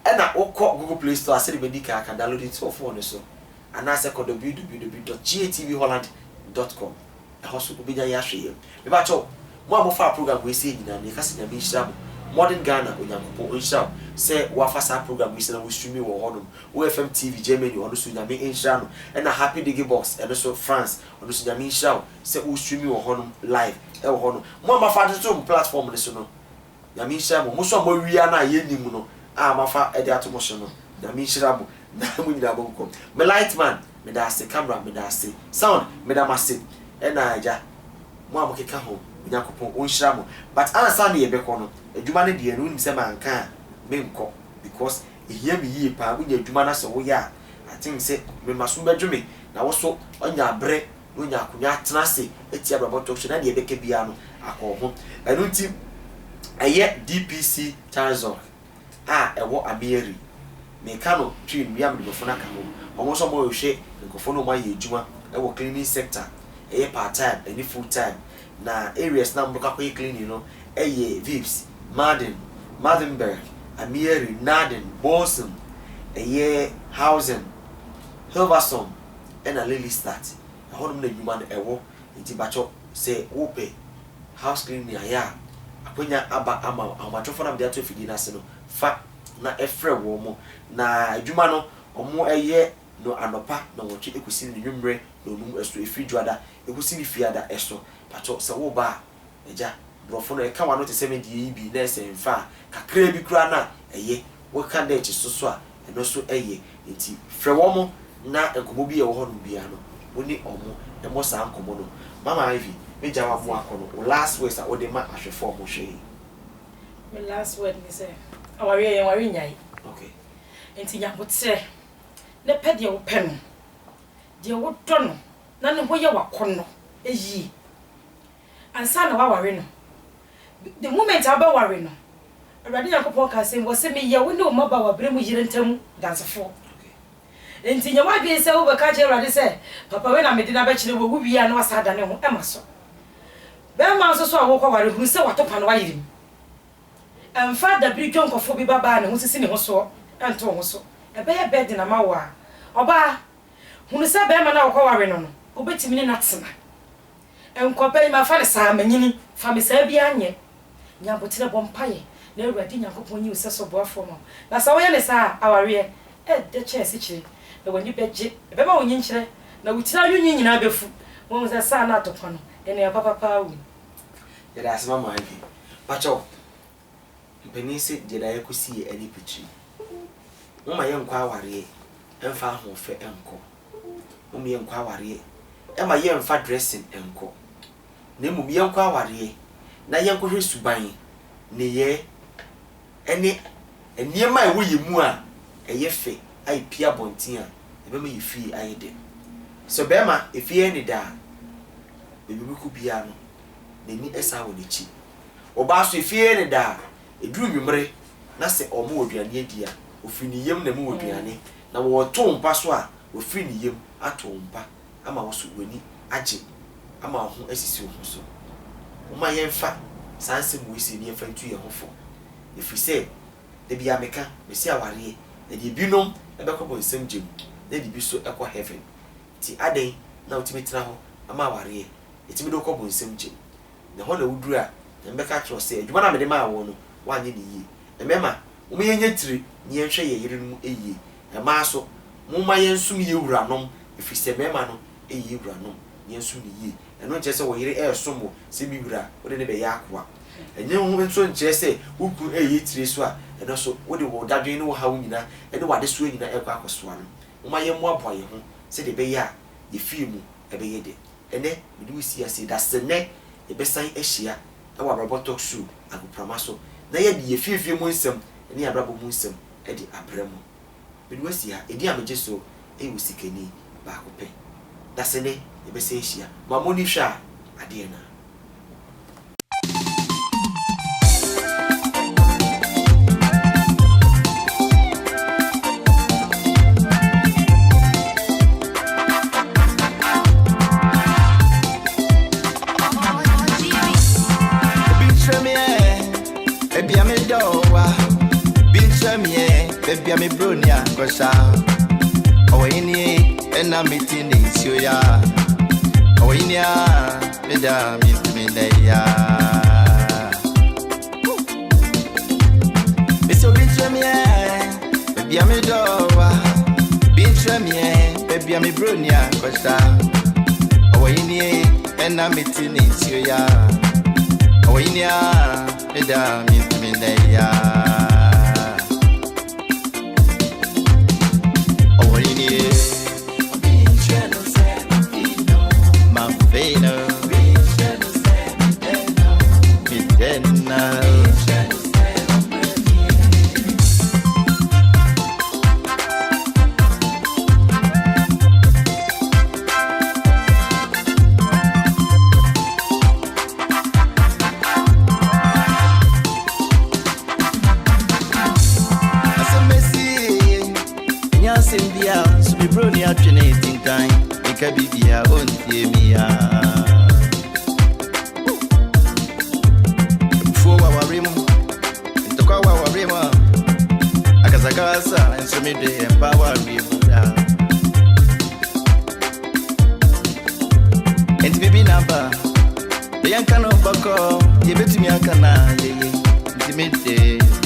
and I call Google Play Store. I said Medica can download it to phone so and I said www.gatvholland.com. I also be there yashi. Me ba cho mo amofa program we say nyina ne kase na be nhira modern Ghana onyankopon nhira say wa fasa program we say na we stream wo hodom OFM TV Germany ono so nyame nhira no and a happy digi box and also France ono so nyame nhira say we stream wo hodom live e wo hodom mo amafa to platform ne so no nyame nhira mo so mo wia na ye nim no mafa edi atomoso no na mi hira mo na mo nyina bo nkom me light man me da se camera me da se sound me da mase e na aja mo amokeka ho nyakopon on hira mo but ansa na ye beko no adwuma ne de enu nim se manka me nko because ehia me yi pa wo nya adwuma na se wo ya I think say me maso bedwume na wo so onya abre no nya akonya atena se eti Araba Talk Show na de beka bia no akọ ho enu nti eye DPC Tarzor ewo Ameri me kano twi nua me befo na ka ho omo so mo hwe nkofo no ma ye adwuma ewo cleaning sector part time any full time na areas na mboka ko cleaning no Vips Maddenberg Ameri Naden Bosom Housing Hilversum and a Lily Start honum na adwuma no ewo nti bacho say ope house cleaning aya akonya aba ama amatofo na me ato fidi na se no fa na efre wo mo na adwuma no omo no anopa na wotwe ekusi ni nwumre no num esto efri dwada ekusi ni fiada esto pato se wo ba eja brofo no eka wano te se me die bi na se mfa kakra bi kura na wo ka da echi soso a eno so nti frɛ wo mo na enkomo bi ye wo hono bia no woni omo emo sa nkomo no Mama Ivy meja wa mo akono last words a wo de ma ahwefo mo hwe my last word me say awari nyai okay enti nyabotre ne pede wo pɛ no de wo dɔ no na ne ho ye wakono eyi ansa na waware no the moment abaware no awade yakopon ka sɛ wo sɛ me ye wo ne o maba wa brɛ mu yire ntam dansefo enti nya wadwe sɛ wo bɛka kye awade sɛ papa we na me de na bɛkyere wo wia na wasada ne ho ɛma so bɛ ma so so a wo kwaware hu sɛ watopa no wayirim emfa da bridge nkofo bi baba ne ho sisi ne ho so ento ho so ebe ye bed na mawa oba hunu se be ma na okoware no no obetimi ne natena enkopa ma fa ne sa manyini fa me sa bi anye nyabotere bompaye na awurade nyankopon yi se so boafo mo na sa wo ye ne sa aware de chese chire na wani beje be ma wonyi nkyire na wutira yunyi nyina befu wo se sa na atokwa no ene papa pa wu ya da asema ma Ivy pacho penisi de da yakusi ani pichi mama ye nkwa aware emfa ho fe enko mama ye nkwa aware ema ye mfa dressing enko na mum ye nkwa aware na ye nkwa hwe suban ne ye ene eniema ewo ye mu a eye fe ai pia bontin a ebe ma ye fi ai de so be ma efie ni da bebi ku bia no neni esa wo ne chi oba so efie ni da eduru nwumre na se omo oduane adia ofiri ne yam na mu oduane na wo to mpa so a ofiri ne yam ato mpa ama wo so wani agye ama ho asisi ho so uma yemfa sanse mu isi ne yemfa ntu ye ho fo ifiri se de bia meka mesi aware na de binom ebekọ nsem gem na de bi so ekọ heaven ti aden na utimi tena ho ama aware etimi do kọ nsem gem na ho na wuduru a na mbeka tro se adwuma na mede ma wo no wanye ne yi na mema umu yenye tiri ni yenhwe ye yire no eyi na ma so mumma yensum ye wuranom ifiri se mema no eyi wuranom yensum ne yi eno nche se wo yire esomo se bi wura wo de ne be ya akwa enye hu nso nche se wuku eyi tiri so a eno so wo de wo dadwen ne wo ha wo nyina ene wade so nyina ekwa akosoa no mumma yemmo aboa ye ho se de be ya ye fie mu ebe ye de ene mede wisi ase da se ne e be san ehia e wa brabo talk show agoprama so na ye de ye fie mu nsem ene ya brabo mu nsem e de abramo mede wisi ha edi ameje so e wo sikani ba ko pe da se ne e be san ehia ma mo ni hwa ade na Baby, I'm a bronia, Gosha. Oh, in ye, and I'm meeting in Syria. Oh, in ya, Madame, it's me there. Miss Obitramie, baby, I'm a dowa. Bitramie, baby, I'm a bronia, Gosha. Oh, in ye, and I'm meeting in Syria. Oh, in ya, Madame, it's me there. Bibia on Timia for our rim to call our rim Akazakasa and Sumide and Power Ribuda and Bibi number the Yankano Bako, you bet me a cana, intimate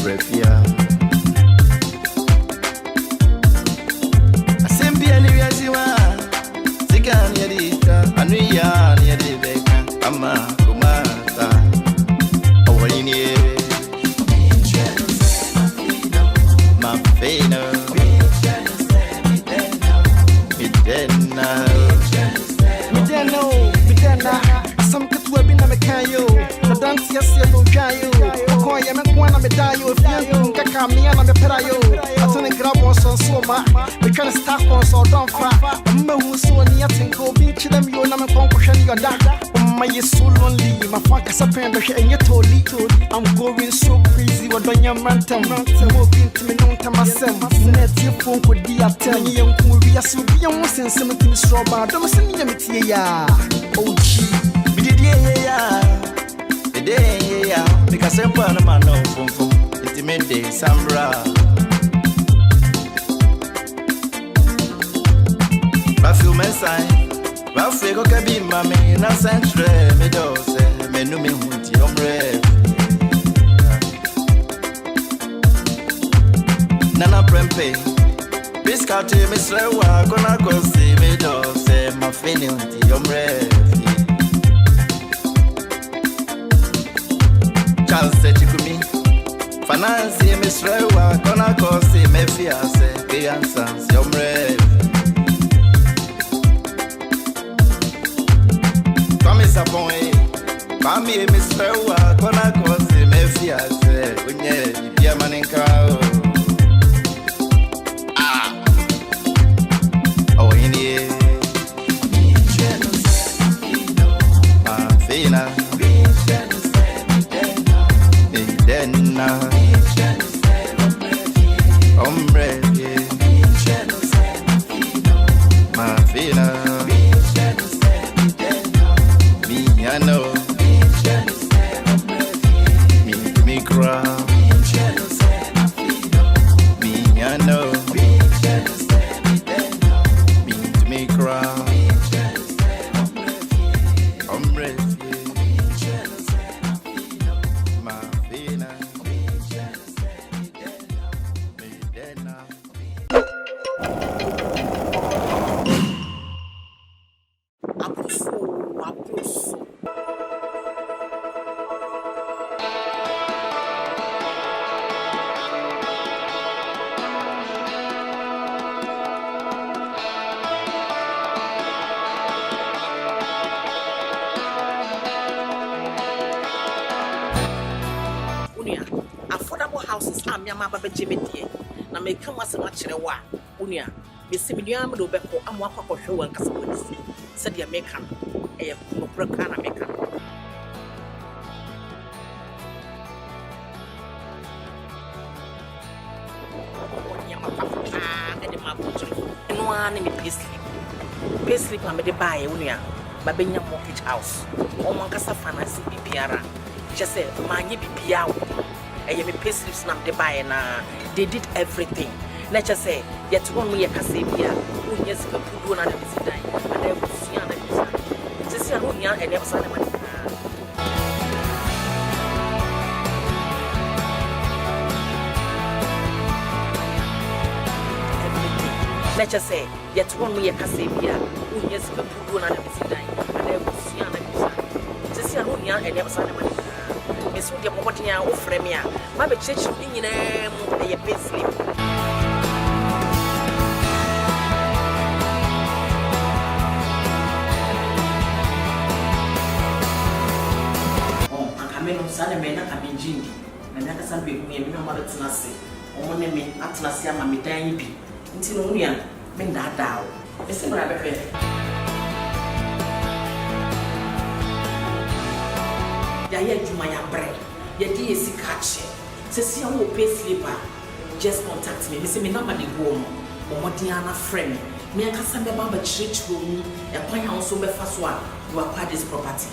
refia. I send be any as you are. Anuya ni Rebecca, Ama, Kumata, Owini, Mafena, Midena, some could have been a mecayo, the dance yes, yellow jayo, Koya Makwana Medayo, if you can come near the Perayo, I turn a grab on so soma, we can start on so don't fat. Who so near Tinko Beach, them you know, I'm your dad. My is so lonely, my fuck is a pen, and you told I'm going so crazy. What on your mountain, moving to me, don't tell myself. Net your phone could be a 10 young movie, as you be almost in some to Miss Robert. Don't send me a ya. Oh, gee, we did the day, yeah, because I'm one of my no phone, intimate day, Sambra. Bafu mensai, bafu go kabi mami na centre me dose me no me hunti omre. Nana prempe, biscuit me slewa gonna go see me dose ma fini hunti omre. Charles chikumi, finance me slewa gonna go see me fiance, fiança omre. Sapon, Pami, Miss Fewa, Kona Kosi, Mefia, Unye, Yamaninka. Oh, in here, Fina, Midena, Apuso. Affordable houses are Mama Baba Jimmy dear. Na me come as much in a while. Unia, Miss Simidiam do Beko, and walk up show and Casabon, said the American, a Moprakana maker. And the Mapuche, and one in Paisley, I made a buy Unia, Babina Mortgage House, or Mancasa Finance Piara. Just say, Mani Piao. I am a pastry snap the buy and they did everything. Let's just say, yet one me a Casabia, who yes, can put one another visit, and I will see another. Just a room young and never saw them. Let's just say, yet one me a Casabia, who yes, can put one another visit, and I will see another. Just a room young and never saw them. Miss Woody Popotia or Fremia, Mabby Church in a Paisley. Oh, I come in on Sunday, men, I come in Jindy, and I can be me and my mother to Nasi, or one name at Nasia, Mammy Danny, until Union, men that down. It's a rabbit. Yaya Jumaya bread. Yadi is a catch. Says you will pay sleeper. Just contact me. Miss me number the home. Or Modiana friend. Me a Cassandra Bamba church room. A point also be first one. You acquire this property.